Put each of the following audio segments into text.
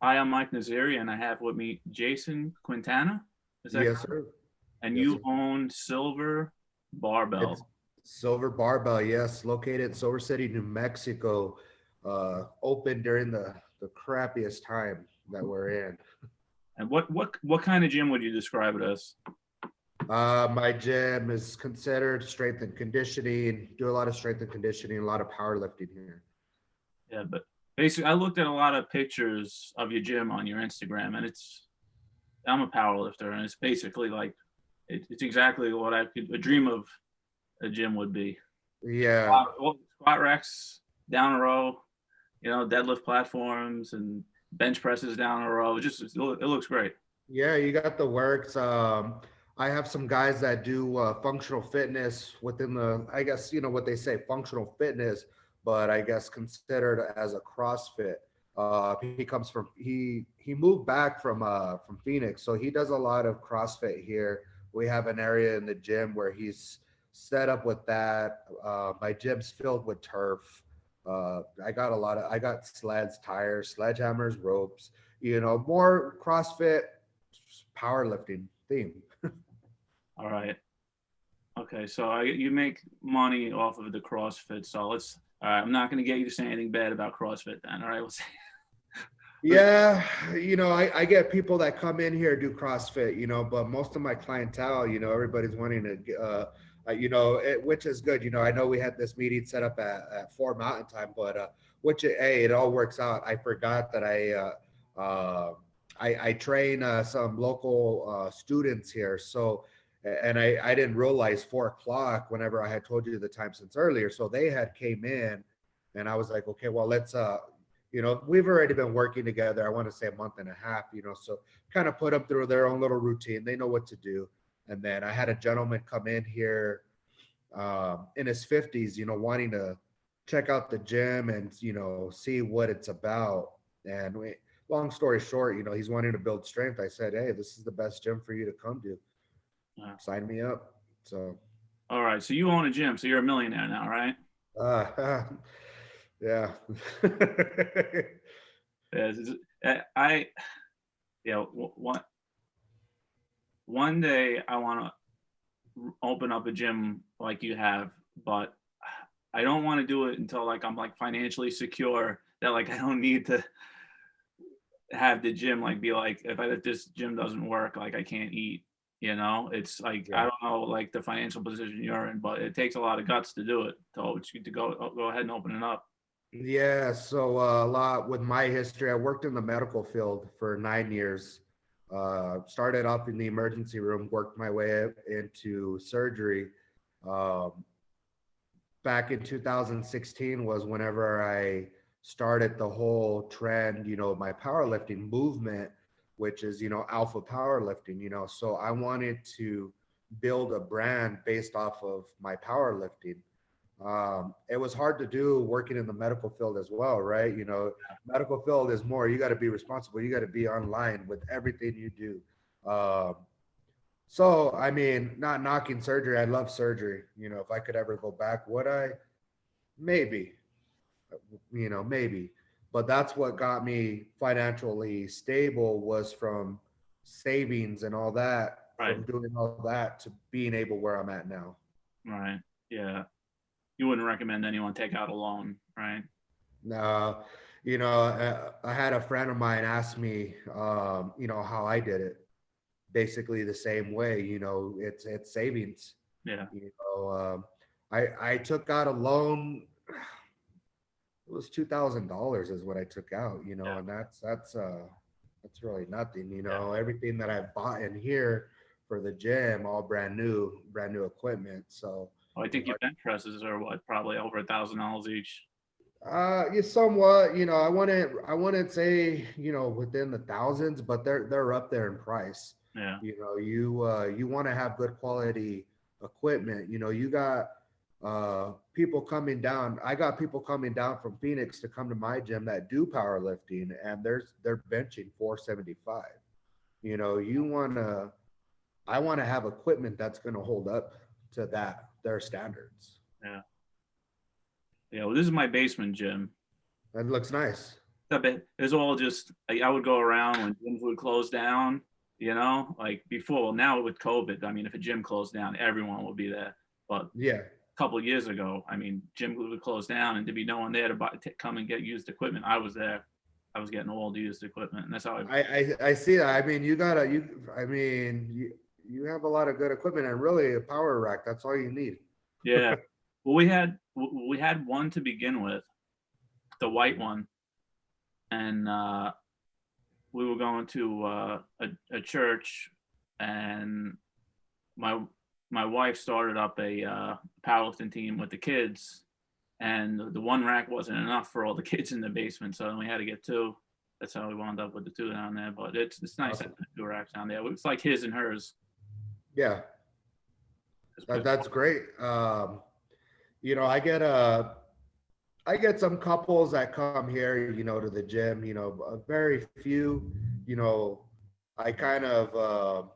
Hi, I'm Mike Naziri, and I have with me Jason Quintana. Is that Yes, correct? sir. And Yes, you sir. own Silver Barbell. It's Silver Barbell, yes, located in Silver City, New Mexico. Open during the crappiest time that we're in. And what kind of gym would you describe it as? My gym is considered strength and conditioning. Do a lot of strength and conditioning, a lot of powerlifting here. Yeah, but basically, I looked at a lot of pictures of your gym on your Instagram, and I'm a power lifter, and it's basically like it's exactly what I could a dream of a gym would be. Yeah, Squat racks down a row, deadlift platforms and bench presses down a row. It looks great. yeah, you got the works. I have some guys that do functional fitness within the, I guess, what they say, functional fitness, but I guess considered as a CrossFit. He comes he moved back from Phoenix, so he does a lot of CrossFit here. We have an area in the gym where he's set up with that. My gym's filled with turf. I got sleds, tires, sledgehammers, ropes. More CrossFit powerlifting theme. All right. Okay, so you make money off of the CrossFit. So let's. All right, I'm not going to get you to say anything bad about CrossFit then. All right, let's. Yeah, I get people that come in here do CrossFit, but most of my clientele, everybody's wanting to, which is good. I know we had this meeting set up at 4 Mountain Time, but hey, it all works out. I forgot that I train some local students here, so and I didn't realize 4 o'clock whenever I had told you the time since earlier. So they had came in, and I was like, okay, well let's we've already been working together. I want to say a month and a half, so kind of put them through their own little routine. They know what to do. And then I had a gentleman come in here in his 50s, wanting to check out the gym and, see what it's about. And long story short, he's wanting to build strength. I said, hey, this is the best gym for you to come to. Yeah. Sign me up. So, All right, so you own a gym, so you're a millionaire now, right? yeah. Yes, I one day I want to open up a gym like you have, but I don't want to do it until like I'm like financially secure that like I don't need to have the gym like be like if this gym doesn't work like I can't eat. It's like I Yeah. don't know like the financial position you're in, but it takes a lot of guts to do it to go ahead and open it up. Yeah, so a lot with my history. I worked in the medical field for 9 years. Started off in the emergency room, worked my way up into surgery. Um, Back in 2016 was whenever I started the whole trend, my powerlifting movement, which is, alpha powerlifting, So I wanted to build a brand based off of my powerlifting. It was hard to do working in the medical field as well, right? Medical field is more, you got to be responsible, you got to be online with everything you do. So, I mean, not knocking surgery, I love surgery. If I could ever go back, would I? Maybe, maybe. But that's what got me financially stable was from savings and all that, Right, from doing all that to being able where I'm at now. right, yeah. You wouldn't recommend anyone take out a loan, right? Now, I had a friend of mine ask me, how I did it. Basically the same way, it's savings. Yeah, You know, I took out a loan. It was $2,000 is what I took out, yeah, and that's really nothing. yeah. Everything that I've bought in here for the gym, all brand new equipment. So, Well, I you think know, your bench presses are what probably over $1,000 each. Yeah, somewhat. I wouldn't say within the thousands, but they're up there in price. Yeah, You want to have good quality equipment. You got people coming down. I got people coming down from Phoenix to come to my gym that do powerlifting, and they're benching 475. You wanna I want to have equipment that's going to hold up to their standards. yeah, yeah. Well, this is my basement gym. That looks nice. It's all just I would go around when gyms would close down, you know, like before. Now with COVID, I mean, if a gym closed down, everyone would be there. But a Yeah. couple of years ago, I mean, gym would close down, and to be no one there to come and get used equipment, I was there. I was getting all the used equipment, and that's how I. I see that. I mean, I mean, you have a lot of good equipment and really a power rack. That's all you need. Yeah. Well, we had one to begin with, the white one, and we were going to a church, and my my wife started up a powerlifting team with the kids, and the one rack wasn't enough for all the kids in the basement, so then we had to get two. That's how we wound up with the two down there. But it's nice Awesome. having the two racks down there. It's like his and hers. Yeah, It's that's great. You know, I get some couples that come here, you know, to the gym, you know, very few, you know, I kind of,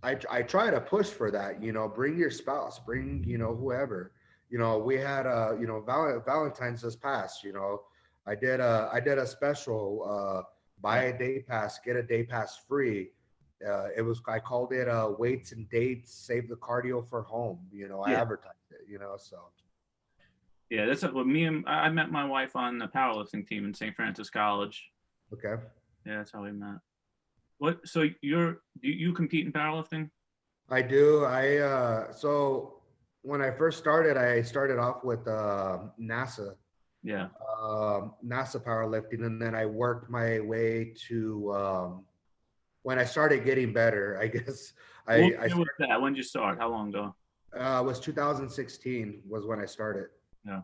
I try to push for that, you know, bring your spouse, bring, you know, whoever, you know, we had, you know, Valentine's this past, you know, I did a special, buy a day pass, get a day pass free. I called it, weights and dates, save the cardio for home. You know, I yeah, advertised it, you know, so. yeah. That's what me and I met my wife on the powerlifting team in St. Francis College. Okay. Yeah, that's how we met. What? So do you compete in powerlifting? I do. So when I first started, I started off with NASA, Yeah. NASA powerlifting, and then I worked my way to when I started getting better. I guess What I year was that? When did you start? How long ago? was 2016 was when I started. Yeah.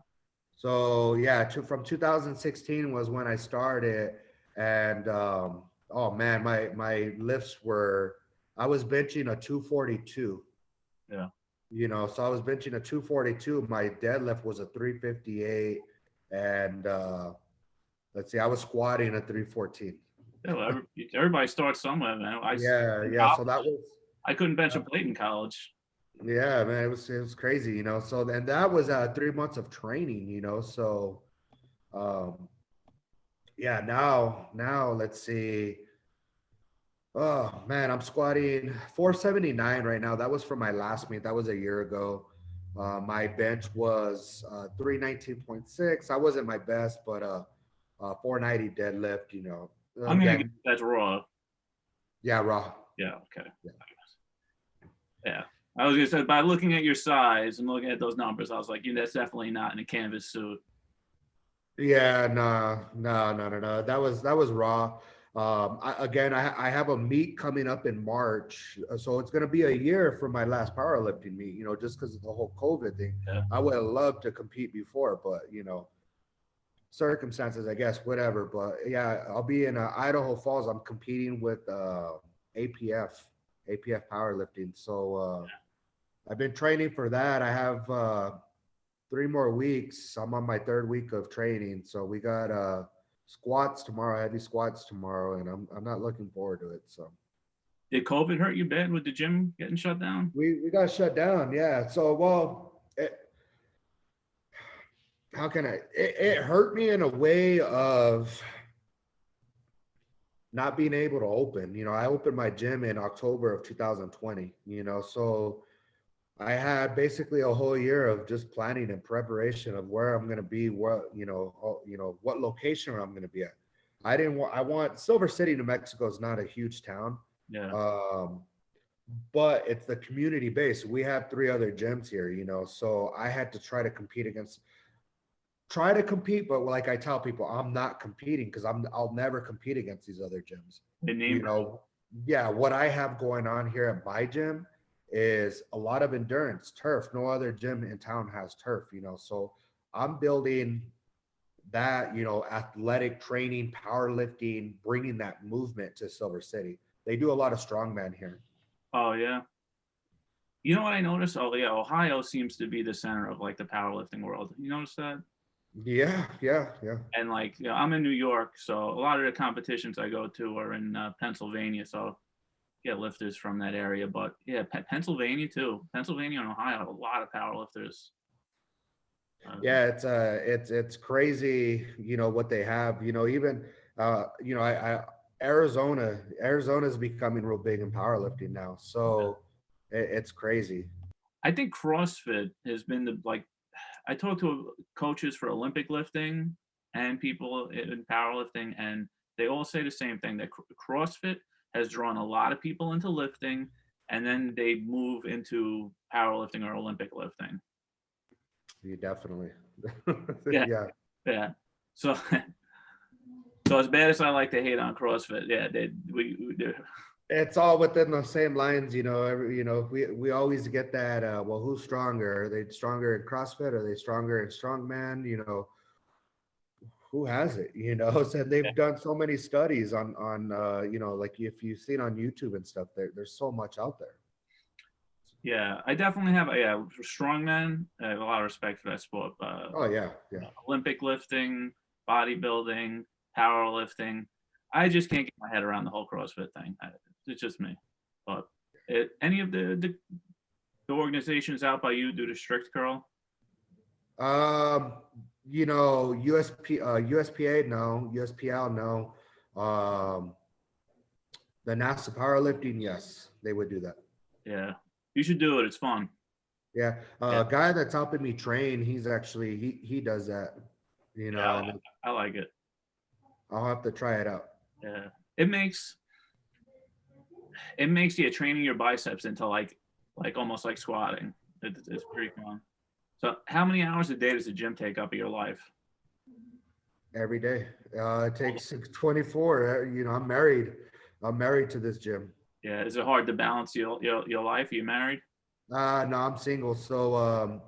So yeah, from 2016 was when I started, and oh man, my lifts were I was benching a 242. Yeah. You know, so I was benching a 242. My deadlift was a 358, and let's see, I was squatting a 314. Yeah, well, everybody starts somewhere, man. Yeah, In yeah. So college, that was I couldn't bench a plate in college. yeah, man. It was crazy, you know. So and that was 3 months of training, you know. So um, yeah, now let's see. Oh man, I'm squatting 479 right now. That was from my last meet. That was a year ago. My bench was 319.6. I wasn't my best, but 490 deadlift. You know, I'm gonna get again, that's raw. yeah, raw. Yeah. Okay. Yeah, Yeah. I was gonna say by looking at your size and looking at those numbers, I was like, that's definitely not in a canvas suit. yeah, no. That was raw. Again, I have a meet coming up in March, so it's going to be a year from my last powerlifting meet. You know, just because of the whole COVID thing. Yeah. I would have loved to compete before, but you know, circumstances, I guess, whatever. But yeah, I'll be in Idaho Falls. I'm competing with APF, APF powerlifting. So I've been training for that. I have 3 more weeks. I'm on my third week of training. So we got squats tomorrow, heavy squats tomorrow, and I'm not looking forward to it. So Did COVID hurt you bad with the gym getting shut down? we got shut down. Yeah. So well, how can it hurt me in a way of not being able to open. You know, I opened my gym in October of 2020, you know, so I had basically a whole year of just planning and preparation of where I'm going to be, what location I'm going to be at. I want Silver City, New Mexico is not a huge town. Yeah. Um, but it's the community base. We have 3 other gyms here, you know, so I had to try to compete, but like I tell people, I'm not competing because I'll never compete against these other gyms. The You name. know, yeah, what I have going on here at my gym is a lot of endurance turf. No other gym in town has turf, you know. So I'm building that, you know, athletic training, powerlifting, bringing that movement to Silver City. They do a lot of strongman here. Oh yeah. You know what I noticed? Oh yeah, Ohio seems to be the center of like the powerlifting world. You notice that? Yeah. And like, I'm in New York, so a lot of the competitions I go to are in Pennsylvania. So get lifters from that area. But yeah, Pennsylvania too. Pennsylvania and Ohio have a lot of powerlifters. Yeah, it's crazy, you know, what they have, you know, even You know, Arizona is becoming real big in powerlifting now. So it's crazy. I think CrossFit has been the like. I talked to coaches for Olympic lifting and people in powerlifting, and they all say the same thing that CrossFit has drawn a lot of people into lifting, and then they move into powerlifting or Olympic lifting. You definitely. Yeah, Yeah. yeah. So, so as bad as I like to hate on CrossFit, yeah, they It's all within the same lines, you know. We always get that. Well, who's stronger? Are they stronger in CrossFit? Are they stronger in strongman? You know, who has it? You know, so they've done so many studies on you know, like if you've seen on YouTube and stuff, there's so much out there. yeah, I definitely have. Yeah, for strongmen, I have a lot of respect for that sport. Oh yeah, yeah. Olympic lifting, bodybuilding, powerlifting. I just can't get my head around the whole CrossFit thing. It's just me. But any of the organizations out by you do the strict curl? Um, you know, USPA, no, USPL, no. The NASA powerlifting, yes, they would do that. Yeah, you should do it. It's fun. Yeah, Yeah, guy that's helping me train, he's actually he does that, you know, yeah, and I like it. I'll have to try it out. Yeah, it makes you training your biceps into like almost like squatting. It's pretty fun. So, how many hours a day does the gym take up of your life? Every day. It takes 624. You know, I'm married. I'm married to this gym. Yeah, is it hard to balance your life? Are you married? No, I'm single. So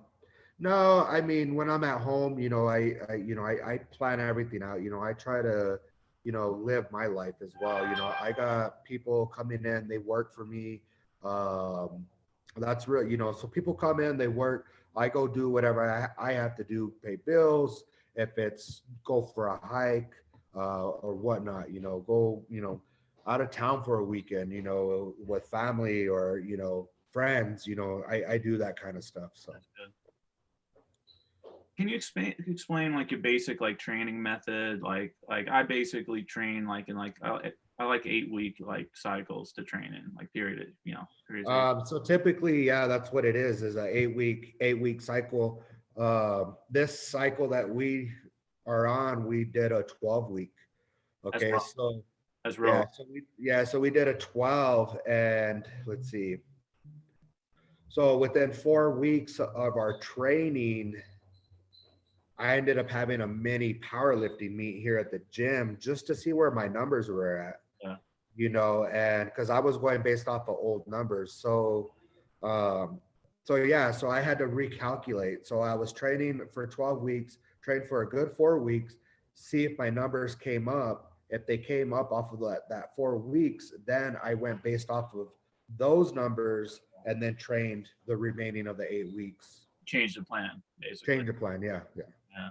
no, I mean when I'm at home, you know, I plan everything out. You know, I try to, you know, live my life as well. You know, I got people coming in, they work for me. Um, that's real, you know, so people come in, they work, I go do whatever I have to do, pay bills, if it's go for a hike, or whatnot, you know, go, you know, out of town for a weekend, you know, with family or, you know, friends, you know, I do that kind of stuff. So That's good. Can you explain like your basic like training method? Like I basically train like in like I like 8 week like cycles to train in like period, you know, periods. so typically, yeah, that's what it is a 8 week cycle. This cycle that we are on, we did a 12 week. That's Okay, rough. so That's real. yeah, so we did a 12, and let's see. So within 4 weeks of our training, I ended up having a mini powerlifting meet here at the gym just to see where my numbers were at, Yeah. you know, and because I was going based off of old numbers. Um, so yeah, so I had to recalculate. So I was training for 12 weeks, trained for a good 4 weeks, see if my numbers came up. If they came up off of that 4 weeks, then I went based off of those numbers and then trained the remaining of the 8 weeks. Change the plan basically. Change the plan. Yeah. Yeah. Yeah.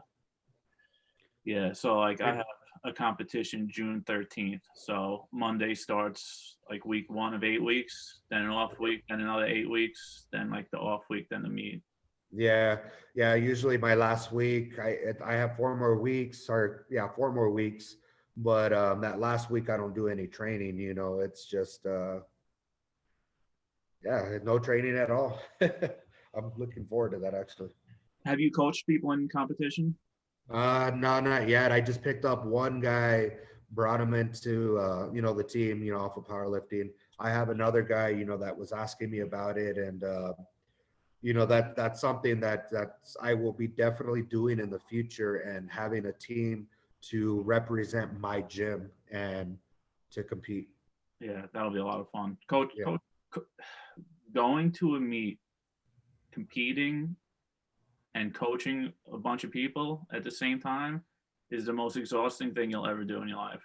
Yeah. So like I And have a competition June 13th. So Monday starts like week 1 of 8 weeks, then an off week, then another 8 weeks, then like the off week, then the meet. yeah, yeah. Usually my last week, I have 4 more weeks, or yeah, 4 more weeks. But that last week I don't do any training. You know, it's just yeah, no training at all. I'm looking forward to that actually. Have you coached people in competition? No, not yet. I just picked up one guy, brought him into you know, the team, you know, off of powerlifting. I have another guy, you know, that was asking me about it, and you know, that's something that's I will be definitely doing in the future, and having a team to represent my gym and to compete. Yeah, that'll be a lot of fun. Yeah. Going to a meet, competing, and coaching a bunch of people at the same time is the most exhausting thing you'll ever do in your life.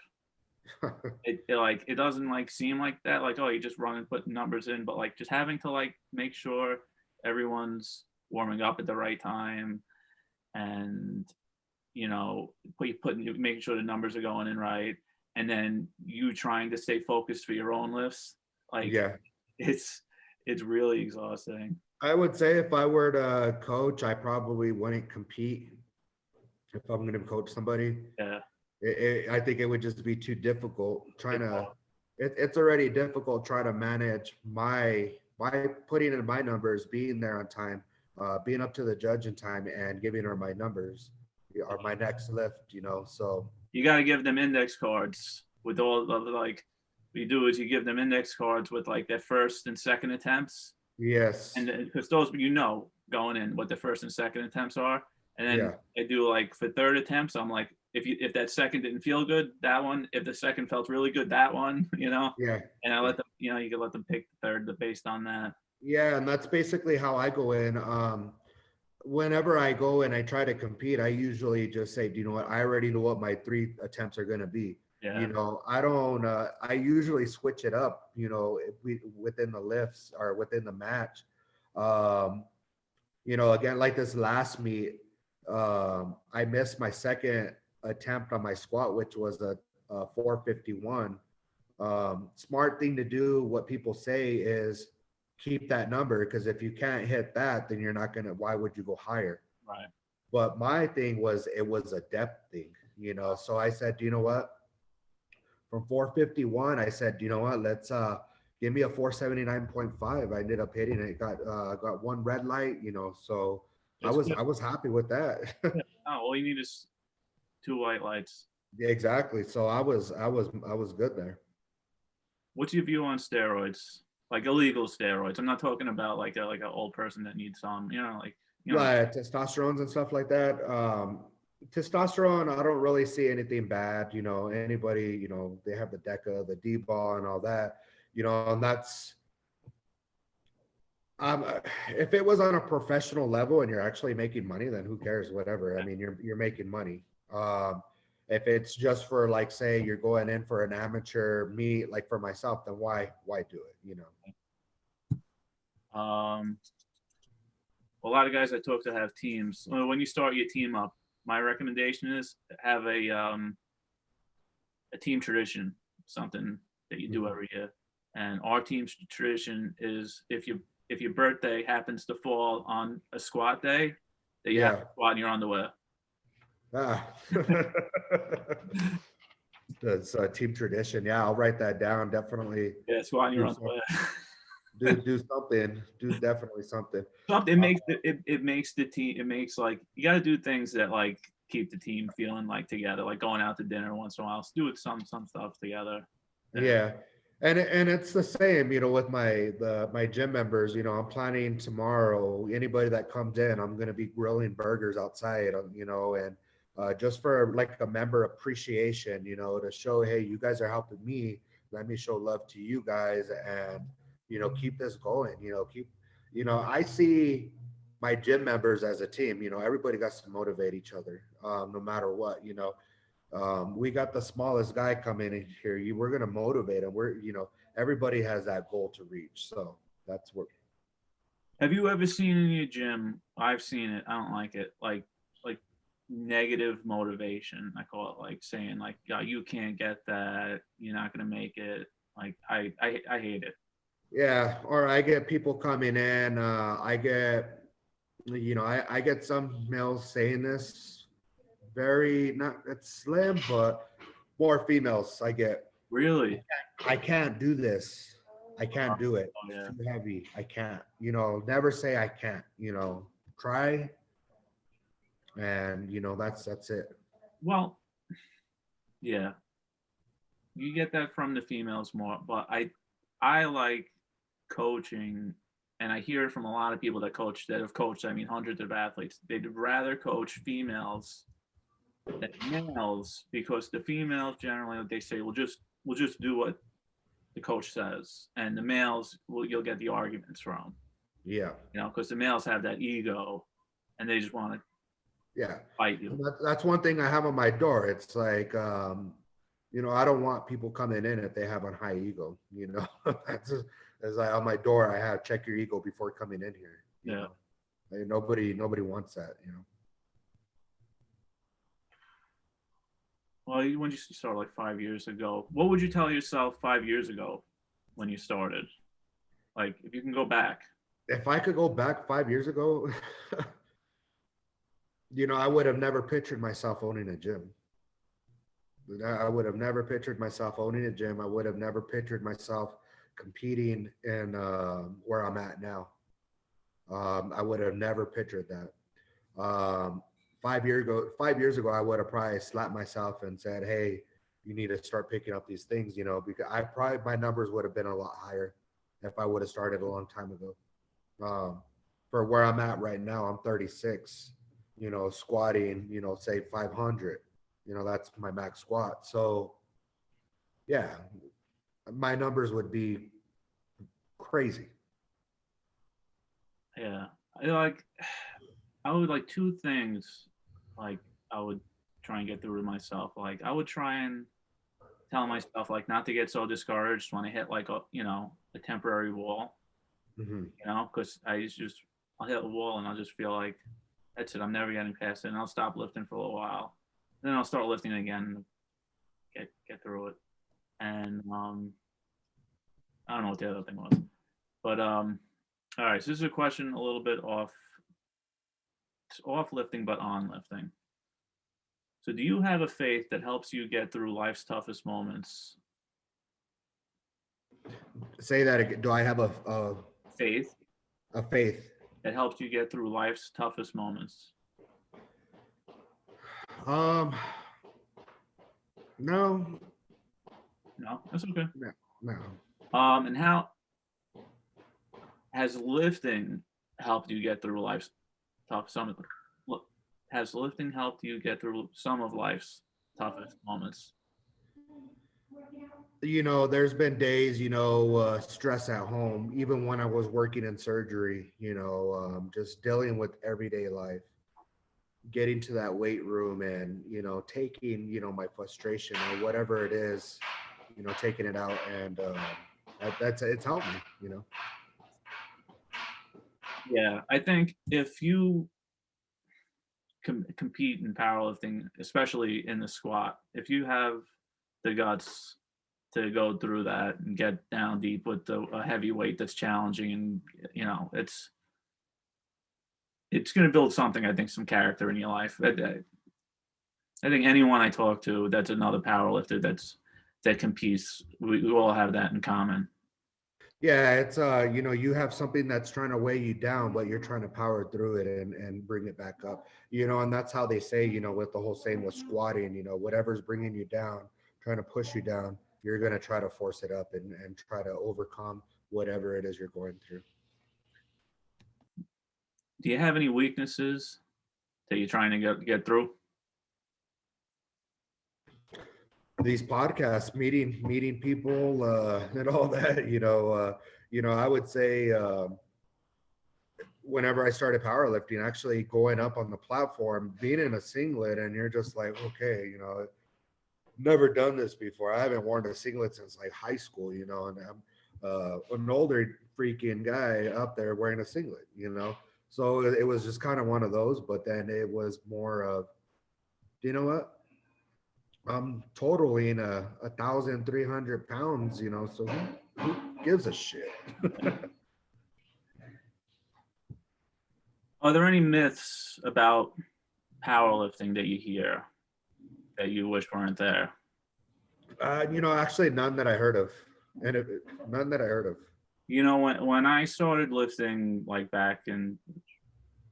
It doesn't like seem like that, like, oh, you just run and put numbers in, but like just having to like make sure everyone's warming up at the right time, and you know, making sure the numbers are going in right, and then you trying to stay focused for your own lifts, like Yeah. it's it's really exhausting. I would say if I were to coach, I probably wouldn't compete if I'm going to coach somebody. Yeah. I think it would just be too difficult trying It's to. hard. It's already difficult trying to manage my putting in my numbers, being there on time, being up to the judge in time, and giving her my numbers or my next lift. So You got to give them index cards with all of like, what you do is you give them index cards with like their first and second attempts, and yes, because those going in what the first and second attempts are, and then yeah, I do like for third attempts, I'm like, if that second didn't feel good, that one. If the second felt really good, that one. yeah, And I yeah. let them, you can let them pick the third based on that. Yeah, and that's basically how I go in. Whenever I go and I try to compete, I usually just say, do you know what? I already know what my three attempts are going to be. Yeah, I don't, I usually switch it up, if we within the lifts or within the match. Um, again, like this last meet, I missed my second attempt on my squat, which was a 451. Smart thing to do, what people say is keep that number, because if you can't hit that, then you're not gonna. Why would you go higher? right. But my thing was it was a depth thing, So I said, you know what? From 451, I said, you know what? Let's give me a 479.5. I ended up hitting it. Got one red light, So I That's was good. I was happy with that. Yeah. Oh, all you need is two white lights. Yeah, exactly. So I was good there. What's your view on steroids? Like illegal steroids. I'm not talking about like an old person that needs some. Like testosterone and stuff like that. Testosterone, I don't really see anything bad. Anybody, they have the DECA, the D-ball, and all that. And that's if it was on a professional level and you're actually making money, then who cares? Whatever. I mean, you're making money. If it's just for like, say, you're going in for an amateur meet, like for myself, then why do it? Um, a lot of guys I talk to have teams. Well, when you start your team up, my recommendation is have a team tradition, something that you do Mhm. every year. And our team's tradition is if your birthday happens to fall on a squat day, that you have Yeah. to squat in your underwear. Ah. That's a team tradition. Yeah, I'll write that down. Definitely Yeah, squat in your do some, underwear. do something. Do definitely something. Something it Uh, makes it makes the team. It makes like you got to do things that like keep the team feeling like together, like going out to dinner once in a while. So do it some stuff together. Yeah. yeah, and it's the same. With my gym members. I'm planning tomorrow. Anybody that comes in, I'm gonna be grilling burgers outside. And just for like a member appreciation. To show, hey, you guys are helping me. Let me show love to you guys, and keep this going. Keep. I see my gym members as a team. Everybody got to motivate each other, no matter what. We got the smallest guy coming in here. We're gonna motivate him. Everybody has that goal to reach. So that's what. Have you ever seen in your gym? I've seen it. I don't like it. Like negative motivation. I call it like saying like, yeah, you can't get that. You're not gonna make it. Like I hate it. Yeah, or I get people coming in. I get, I get some males saying this. Very not it's slim, but more females. I get. Really? I can't do this. I can't do it. Oh It's yeah. too heavy. I can't. Never say I can't. Try, and that's it. Well, yeah. You get that from the females more, but I like coaching, and I hear it from a lot of people that have coached. I mean, hundreds of athletes. They'd rather coach females than males because the females generally they say, we'll just do what the coach says, and the males you'll get the arguments from, Yeah. because the males have that ego, and they just want to Yeah. fight you. And that's one thing I have on my door. It's like, I don't want people coming in if they have a high ego. That's just, it's like on my door. I have check your ego before coming in here. Yeah. Like, nobody wants that. Well, when you start like 5 years ago, what would you tell yourself 5 years ago when you started? Like, if you can go back. If I could go back 5 years ago, I would have never pictured myself owning a gym. I would have never pictured myself owning a gym. I would have never pictured myself competing in where I'm at now. I would have never pictured that. 5 years ago, I would have probably slapped myself and said, "Hey, you need to start picking up these things," because I probably my numbers would have been a lot higher if I would have started a long time ago. Um, for where I'm at right now, I'm 36. Squatting, say 500. That's my max squat. So yeah, my numbers would be crazy. Yeah. I like I would like two things like I would try and get through to myself. Like I would try and tell myself like not to get so discouraged when I hit like a temporary wall, Hmm. because I'll hit a wall and I'll just feel like that's it. I'm never getting past it, and I'll stop lifting for a little while. Then I'll start lifting again and get through it. And I don't know what the other thing was, but all right. So this is a question a little bit off lifting, but on lifting. So do you have a faith that helps you get through life's toughest moments? Say that again. Do I have a Faith a faith? that helps you get through life's toughest moments? Um, no, No, that's okay. no, no. And how has lifting helped you get through life's tough some of look has lifting helped you get through some of life's toughest moments? There's been days, stress at home, even when I was working in surgery, just dealing with everyday life, getting to that weight room and, taking, my frustration or whatever it is, taking it out. And it's helped me. Yeah, I think if you compete in powerlifting, especially in the squat, if you have the guts to go through that and get down deep with a heavy weight that's challenging, and it's going to build something. I think some character in your life. I think anyone I talk to that's another powerlifter that competes, we all have that in common. Yeah, it's you have something that's trying to weigh you down, but you're trying to power through it and bring it back up. And that's how they say, with the whole saying with squatting, whatever's bringing you down, trying to push you down, you're going to try to force it up and try to overcome whatever it is you're going through. Do you have any weaknesses that you're trying to get through? These podcasts, meeting people, and all that, I would say, whenever I started powerlifting, actually going up on the platform, being in a singlet, and you're just like, okay, never done this before. I haven't worn a singlet since like high school, and I'm an older freaking guy up there wearing a singlet. So it was just kind of one of those, but then it was more of, you know what? I'm totaling 1,300 pounds, so who gives a shit? Are there any myths about powerlifting that you hear that you wish weren't there? Actually, none that I heard of, and none that I heard of. When I started lifting, like back in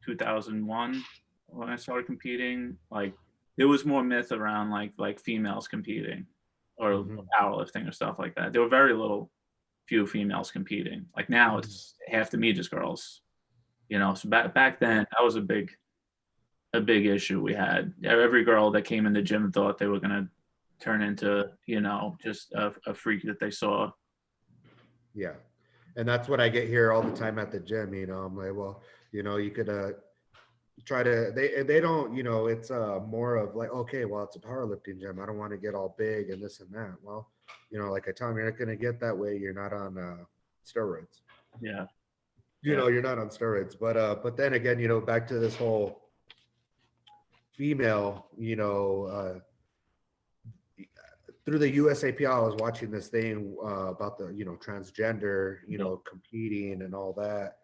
2001, when I started competing, like there was more myth around like females competing or Hmm. powerlifting or stuff like that. There were very few females competing. Like now, it's half the meet is girls. So back then that was a big issue we had. Every girl that came in the gym thought they were gonna turn into just a freak that they saw. Yeah, and that's what I get here all the time at the gym. I'm like, well, you could try to. They don't. It's more of like, okay, well, it's a powerlifting gym. I don't want to get all big and this and that. Well, like I tell them, you're not going to get that way. You're not on steroids. Yeah, yeah, You're not on steroids. But then again, back to this whole female, through the USAPL, I was watching this thing about the transgender, yeah. competing and all that.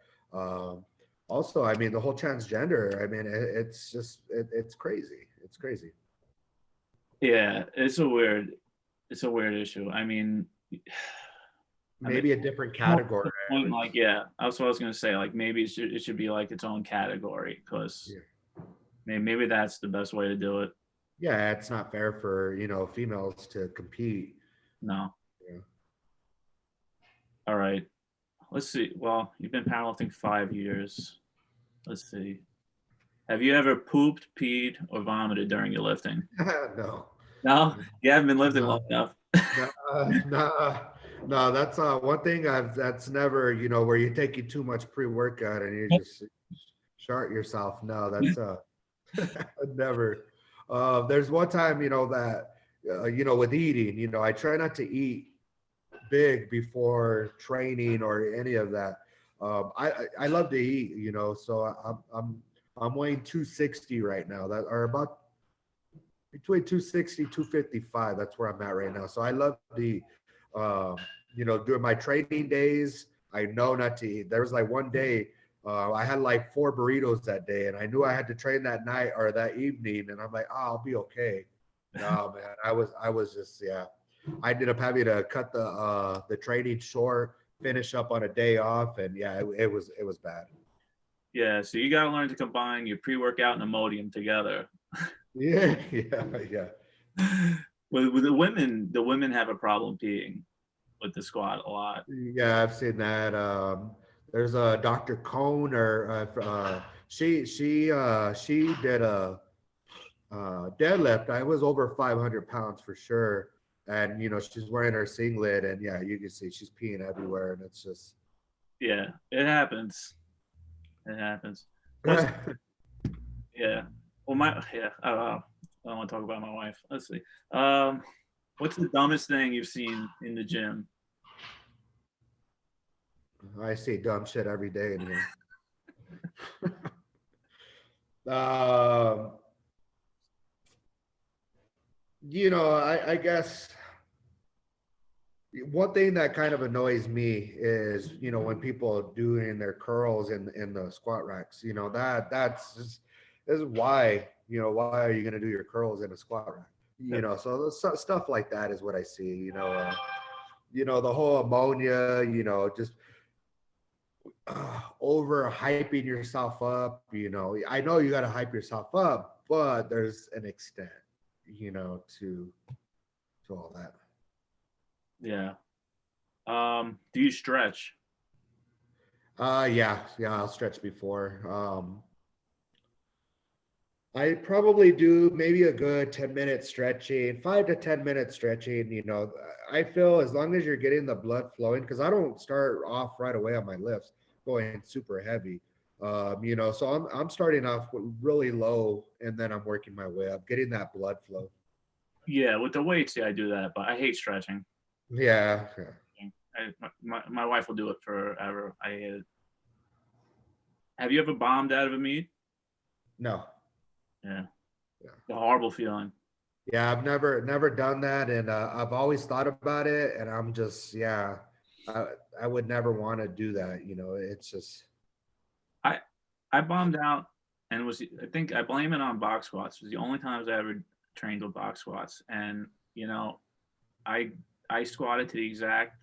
Also, I mean, the whole transgender. I mean, it's just it's crazy. It's crazy. Yeah, it's a weird issue. I mean, I mean, Maybe a different more to category. the point, like, yeah, that's what I was gonna say. Like, maybe it should be like its own category because Yeah. maybe that's the best way to do it. Yeah, it's not fair for, females to compete. No. Yeah. All right. Let's see. Well, you've been powerlifting 5 years. Let's see. Have you ever pooped, peed, or vomited during your lifting? No, No, you haven't been lifting long no, enough. no, no, no. That's one thing that's never, where you take you too much pre-workout and you just shart yourself. No, that's never. There's one time, that with eating, I try not to eat big before training or any of that. I love to eat, so I'm weighing 260 right now. That are about between 260, 255. That's where I'm at right now. So I love to eat. Um, during my training days, I know not to eat. There was like one day I had like 4 burritos that day, and I knew I had to train that night or that evening, and I'm like, oh, I'll be okay. No, man, I was just, yeah. I ended up having to cut the training short, finish up on a day off, and yeah, it was bad. Yeah, so you got to learn to combine your pre-workout and Imodium together. Yeah, yeah, yeah. With the women have a problem peeing with the squat a lot. Yeah, I've seen that. There's a Dr. Cone, or she did a deadlift. I was over 500 pounds for sure, and she's wearing her singlet, and yeah, you can see she's peeing everywhere, and it's just. Yeah, it happens. It happens. What's yeah? Well, my yeah. I don't want to talk about my wife. Let's see. Um, what's the dumbest thing you've seen in the gym? I see dumb shit every day in here. Um, I guess one thing that kind of annoys me is, when people doing their curls in the squat racks, that's just, this is why, why are you going to do your curls in a squat rack? So stuff like that is what I see, the whole ammonia, just over hyping yourself up, I know you got to hype yourself up, but there's an extent, to all that. Yeah. Do you stretch? Yeah, I'll stretch before. I probably do maybe a good 10-minute stretching, 5 to 10 minute stretching. I feel as long as you're getting the blood flowing, because I don't start off right away on my lifts going super heavy. So I'm starting off really low, and then I'm working my way up, getting that blood flow. Yeah, with the weights, yeah, I do that, but I hate stretching. Yeah, yeah. My wife will do it forever. I hate it. Have you ever bombed out of a meet? No. Yeah, Yeah. it's a horrible feeling. Yeah, I've never done that, and I've always thought about it, and I'm just, yeah, I I would never want to do that. It's just. I I bombed out and was I think I blame it on box squats. It was the only times I ever trained with box squats, and you know I I squatted to the exact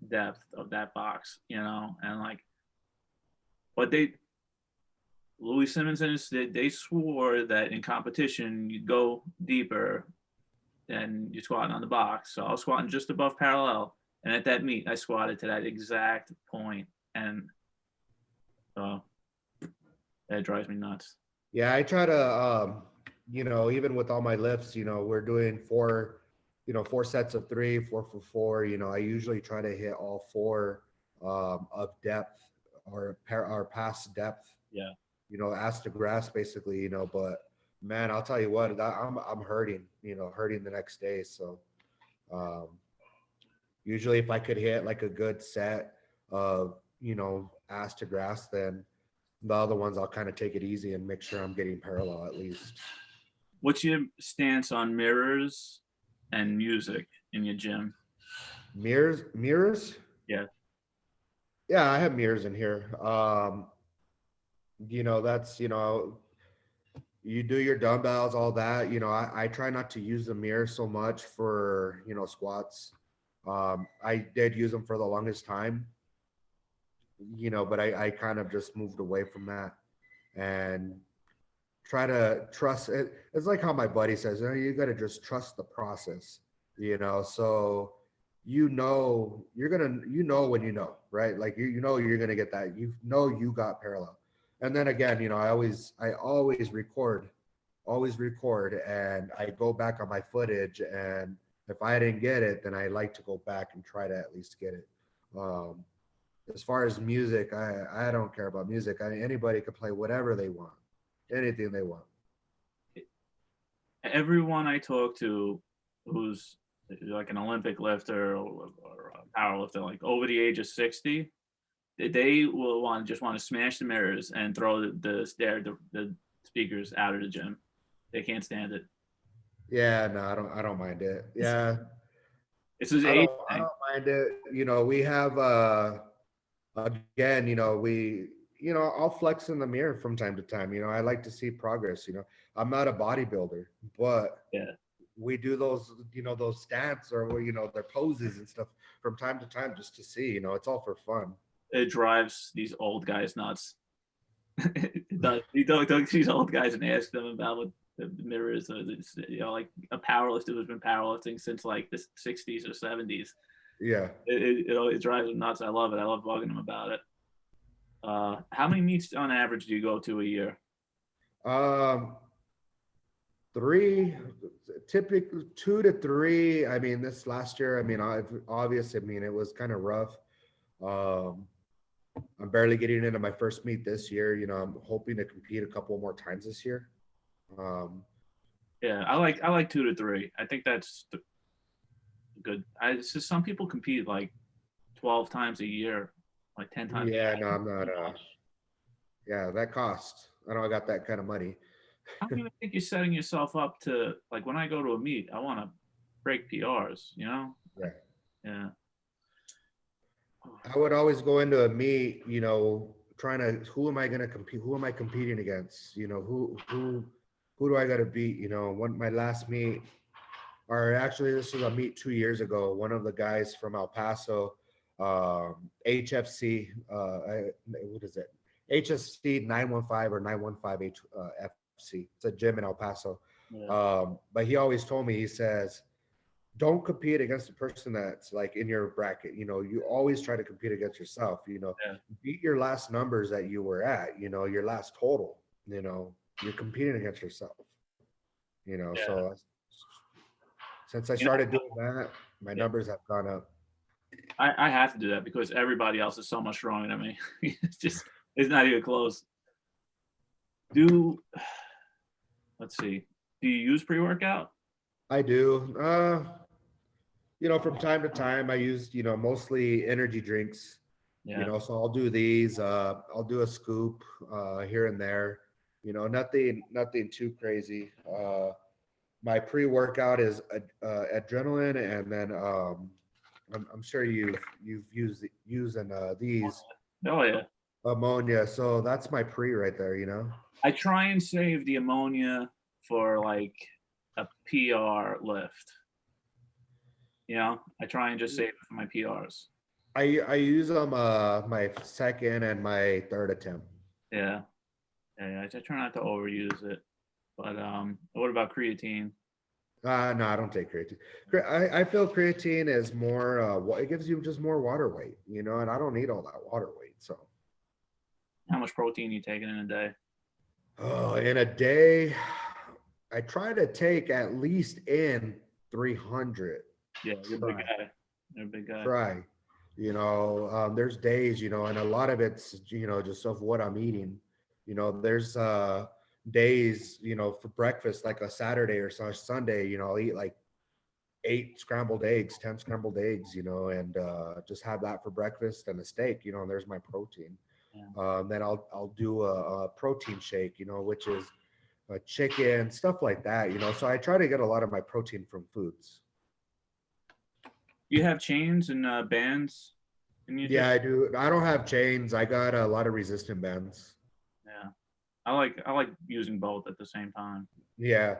depth of that box, and like, but Louis Simmons and they swore that in competition you'd go deeper than you squatting on the box. So I was squatting just above parallel, and at that meet I squatted to that exact point, and so that drives me nuts. Yeah, I try to, even with all my lifts, we're doing four sets of three, 4 for 4. I usually try to hit all four of depth, or past depth, Yeah. ass to grass basically, but man, I'll tell you what, I'm hurting, hurting the next day. So um, usually if I could hit like a good set of, ass to grass, then the other ones I'll kind of take it easy and make sure I'm getting parallel at least. What's your stance on mirrors and music in your gym? Mirrors. Yeah. Yeah, I have mirrors in here. That's, you do your dumbbells, all that. I try not to use the mirror so much for, squats. I did use them for the longest time, but I kind of just moved away from that and try to trust it. It's like how my buddy says, you got to just trust the process, so when right? Like you're gonna get that. You got parallel. And then again, I always record and I go back on my footage, and if I didn't get it, then I like to go back and try to at least get it. Um, as far as music, I don't care about music. Anybody can play whatever they want, anything they want. Everyone I talk to who's like an Olympic lifter or a power lifter, like over the age of 60, they will want to smash the mirrors and throw the speakers out of the gym. They can't stand it. Yeah, no, I don't mind it. Yeah, It's his I age don't I thing. don't mind it. We have again, I'll flex in the mirror from time to time. I like to see progress. I'm not a bodybuilder, but Yeah, we do those stance or their poses and stuff from time to time just to see. It's all for fun. it drives these old guys nuts. It does. You don't these old guys and ask them about what the mirror is. Like a powerlifter who's been powerlifting since like the 60s or 70s. Yeah. It drives them nuts. I love it. I love bugging them about it. How many meets on average do you go to a year? Um, three, typically 2 to 3. I mean, this last year, I mean, obviously, I mean, it was kind of rough. Um, I'm barely getting into my first meet this year. I'm hoping to compete a couple more times this year. Um, Yeah, I like 2 to 3. I think that's good. It's just some people compete like 12 times a year, like 10 times a yeah, no, year. I'm not. Too much. Yeah, that costs. I don't got that kind of money. I don't even think you're setting yourself up to like when I go to a meet, I want to break PRs. Yeah. Yeah. I would always go into a meet, trying to who am I going to compete? Who am I competing against? Who do I got to beat? One my last meet, or actually this was a meet 2 years ago. One of the guys from El Paso, HFC, what is it? HFC 915 or 915 FC. It's a gym in El Paso. Yeah. But he always told me, he says, don't compete against the person that's like in your bracket. You always try to compete against yourself. Yeah. Beat your last numbers that you were at, your last total. You're competing against yourself. Yeah. So since I You know, started doing that, my yeah. numbers have gone up. I have to do that because everybody else is so much stronger than me. It's not even close. Do let's see. Do you use pre-workout? I do. From time to time, I use, mostly energy drinks. Yeah. So I'll do these. I'll do a scoop here and there. Nothing too crazy. My pre-workout is adrenaline, and then I'm sure you've using these Oh yeah. ammonia. So that's my pre right there. I try and save the ammonia for like a PR lift. I try and just save it for my PRs. I use them my second and my third attempt. Yeah. Yeah. I try not to overuse it. But what about creatine? No, I don't take creatine. I feel creatine is more. It gives you just more water weight, and I don't need all that water weight. So, How much protein you taking in a day? oh, in a day, I try to take at least in 300. Yeah, you're a big Try, guy. You're a big guy. try. There's days, and a lot of it's, just of what I'm eating. There's days, for breakfast, like a Saturday or Sunday, I'll eat like 8 scrambled eggs, 10 scrambled eggs, and just have that for breakfast and a steak, and there's my protein. Yeah. Then I'll do a protein shake, which is a chicken, stuff like that, So I try to get a lot of my protein from foods. You have chains and bands in your gym? Yeah, I do. I don't have chains. I got a lot of resistant bands. Yeah. I like using both at the same time. Yeah,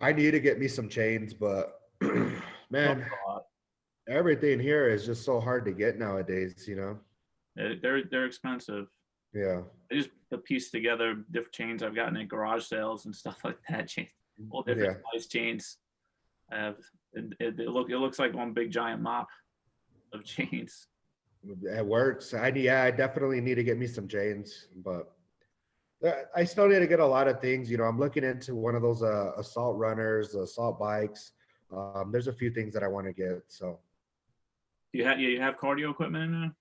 I need to get me some chains, but Cost man, a lot. everything here is just so hard to get nowadays, you know? They're expensive. Yeah. I just piece together different chains I've gotten at garage sales and stuff like that. Chains, all different Yeah. size chains. I have it looks like one big giant mop of chains. It works. I definitely need to get me some chains, but I still need to get a lot of things. You know, I'm looking into one of those assault runners, assault bikes. There's a few things that I want to get. So You have cardio equipment in there?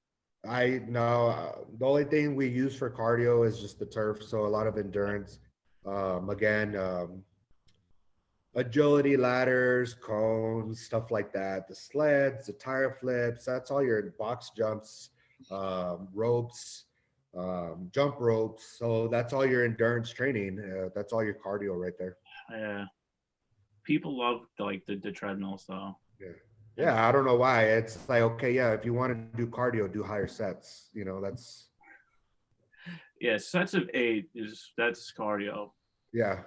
I know the only thing we use for cardio is just the turf. So a lot of endurance. Again, agility ladders, cones, stuff like that. The sleds, the tire flips. That's all your box jumps, ropes, jump ropes. So that's all your endurance training. That's all your cardio right there. Yeah. People love like the treadmills though. Yeah. And Yeah, I don't know why. It's like, okay, yeah, if you want to do cardio, do higher sets. You know, that's yeah, sets of 8 that's cardio. yeah,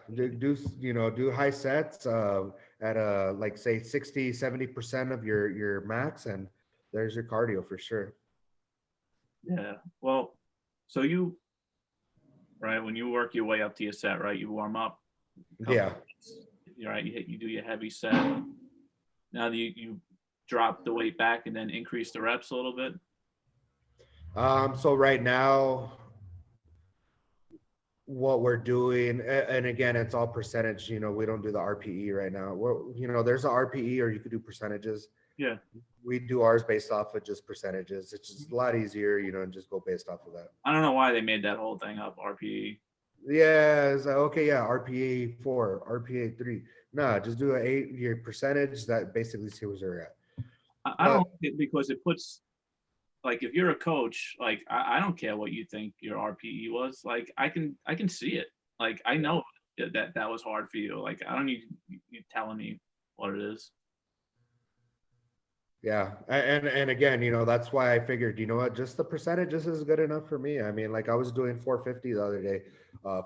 you know, do high sets at like say 60, 70% of your max, and there's your cardio for sure. Yeah. Well, so you right when you work your way up to your set, right? You warm up a couple Yeah. minutes, right? You do your heavy set. Now you drop the weight back and then increase the reps a little bit. So right now, what we're doing, and again, it's all percentage. You know, we don't do the RPE right now. You know, there's a RPE, or you could do percentages. Yeah. We do ours based off of just percentages. It's just a lot easier, you know, and just go based off of that. I don't know why they made that whole thing up, RPE. Yeah, it's like, okay, yeah, RPA 4, RPA 3. No, just do an 8 year percentage that basically shows where you're at. I don't But like it because it puts like if you're a coach, like I don't care what you think your RPE was. Like I can see it. Like I know that was hard for you. Like I don't need you telling me what it is. yeah, and again, you know, that's why I figured, you know what, just the percentages is good enough for me. I mean, like I was doing 450 the other day,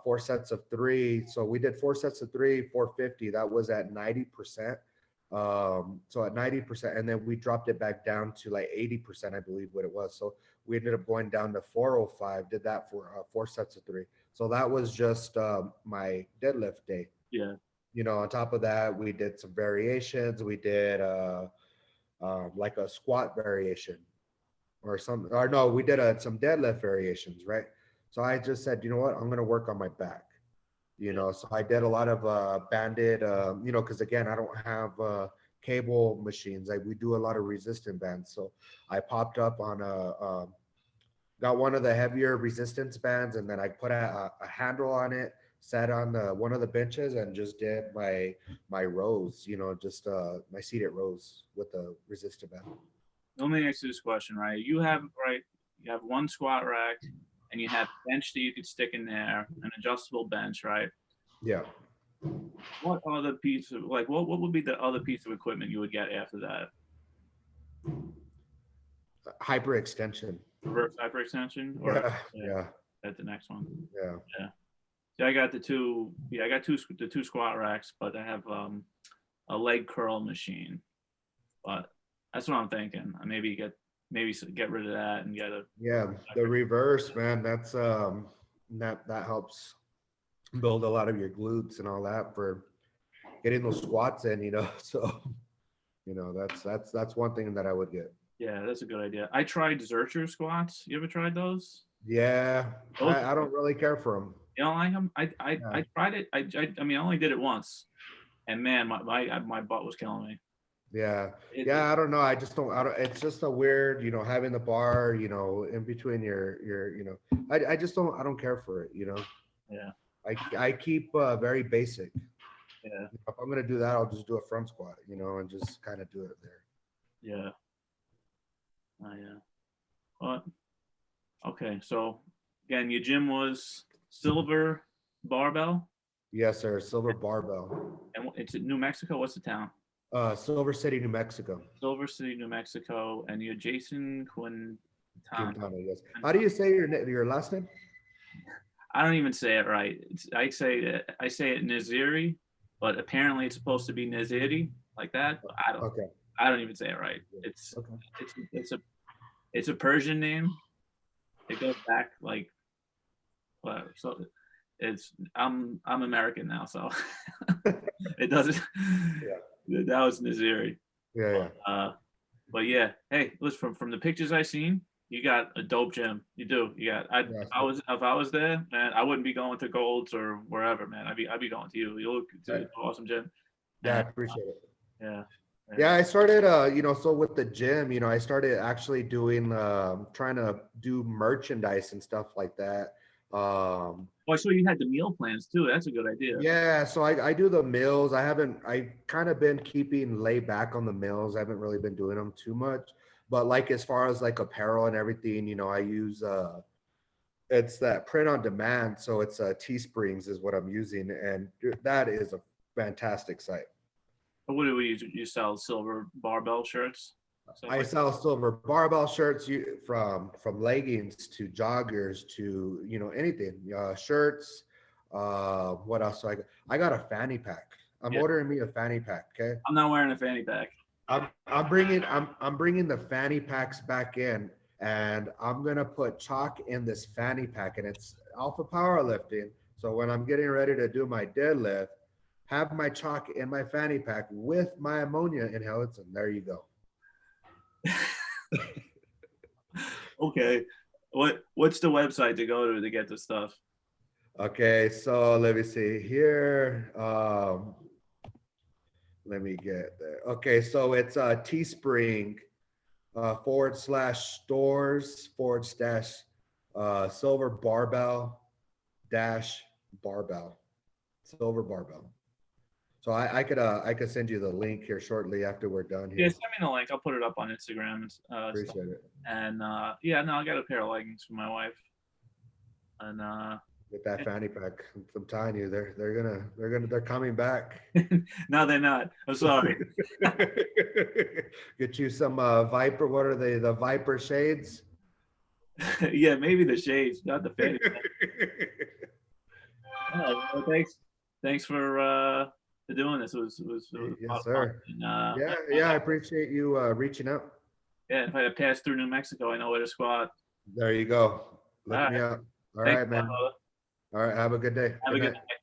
4 sets of 3. So we did 4 sets of 3, 450. That was at 90%. So at 90%, and then we dropped it back down to like 80%, I believe what it was. So we ended up going down to 405, did that for 4 sets of 3. So that was just my deadlift day. Yeah. You know, on top of that, we did some variations. We did like a squat variation or some, or no, we did some deadlift variations, right? So I just said, you know what, I'm going to work on my back, you Yeah. know. So I did a lot of banded, you know, because again, I don't have cable machines. Like we do a lot of resistant bands. So I popped up on got one of the heavier resistance bands, and then I put a handle on it, sat on one of the benches, and just did my rows, you know, just my seated rows with the resistant band. Let me ask you this question, right? You have one squat rack and you have a bench that you could stick in there, an adjustable bench, right? Yeah. What other piece of like what would be the other piece of equipment you would get after that? Hyperextension. Reverse hyperextension or Yeah. yeah, Yeah. that's the next one. Yeah. Yeah. See, I got the two. Yeah, I got the two squat racks, but I have a leg curl machine. But that's what I'm thinking. I maybe get rid of that and get a Yeah. The reverse, man, that's that helps build a lot of your glutes and all that for getting those squats in, you know. So, you know, that's one thing that I would get. yeah, that's a good idea. I tried Zercher squats. You ever tried those? Yeah, Those I don't really care for them. you don't like them? Yeah. I tried it. I mean I only did it once, and man, my butt was killing me. Yeah. It Yeah, I don't know. I don't, it's just a weird, you know, having the bar, you know, in between you know, I just I don't care for it, you know. yeah, I keep very basic. yeah, If I'm gonna do that, I'll just do a front squat, you know, and just kind of do it there. yeah. Yeah. But okay, so again, your gym was Silver Barbell, Yes, sir. Silver barbell. and it's in New Mexico. What's the town? Silver City, New Mexico. Silver City, New Mexico, and you're Jason Quintana. Quintana, yes. How do you say your last name? I don't even say it right. I say it Naziri, but apparently it's supposed to be Naziri like that. But Okay. I don't even say it right. Okay. It's a Persian name. It goes back like so it's I'm American now, so it doesn't. Yeah. That was Naziri. Yeah. Yeah. But yeah, hey, listen, from the pictures I seen, you got a dope gym. You do. You got. Yeah. If I was there, man, I wouldn't be going to Golds or wherever, man. I'd be going to you. You look to an awesome gym. Yeah, I And appreciate it. yeah, Yeah, I started, so with the gym, I started actually doing, trying to do merchandise and stuff like that. Oh, I saw you had the meal plans too. That's a good idea. Yeah, so I do the meals. I kind of been keeping laid back on the meals. I haven't really been doing them too much. But like as far as like apparel and everything, I use, it's that print on demand. So it's Teesprings is what I'm using. And that is a fantastic site. What do we use? You sell silver barbell shirts? Stuff I like sell silver barbell shirts from leggings to joggers to anything, shirts. What else? I got a fanny pack. I'm yeah. ordering me a fanny pack. Okay, I'm not wearing a fanny pack. I'm bringing the fanny packs back in, and I'm gonna put chalk in this fanny pack, and it's alpha powerlifting. So when I'm getting ready to do my deadlift, have my chalk in my fanny pack with my ammonia inhalants, and there you go. Okay. What's the website to go to get the stuff? Okay, so let me see here. Let me get there. Okay, so it's Teespring /stores silver barbell dash barbell silver barbell. So I could send you the link here shortly after we're done Yeah, here. send me the link. I'll put it up on Instagram and stuff. Appreciate it. And yeah, no, I got a pair of leggings for my wife. And Get that fanny pack. I'm telling you, they're coming back. no, they're not. I'm sorry. Get you some Viper. What are they? The Viper shades? Yeah, maybe the shades, not the fanny pack. Well, thanks for doing this. It was a lot Yes, of fun. sir. And, Yeah, I appreciate you reaching out. yeah, if I had passed through New Mexico, I know where to squat. There you go. Look All me right. up. All Thanks, right, man. brother. All right. Have a good day. Have Good a good night. night.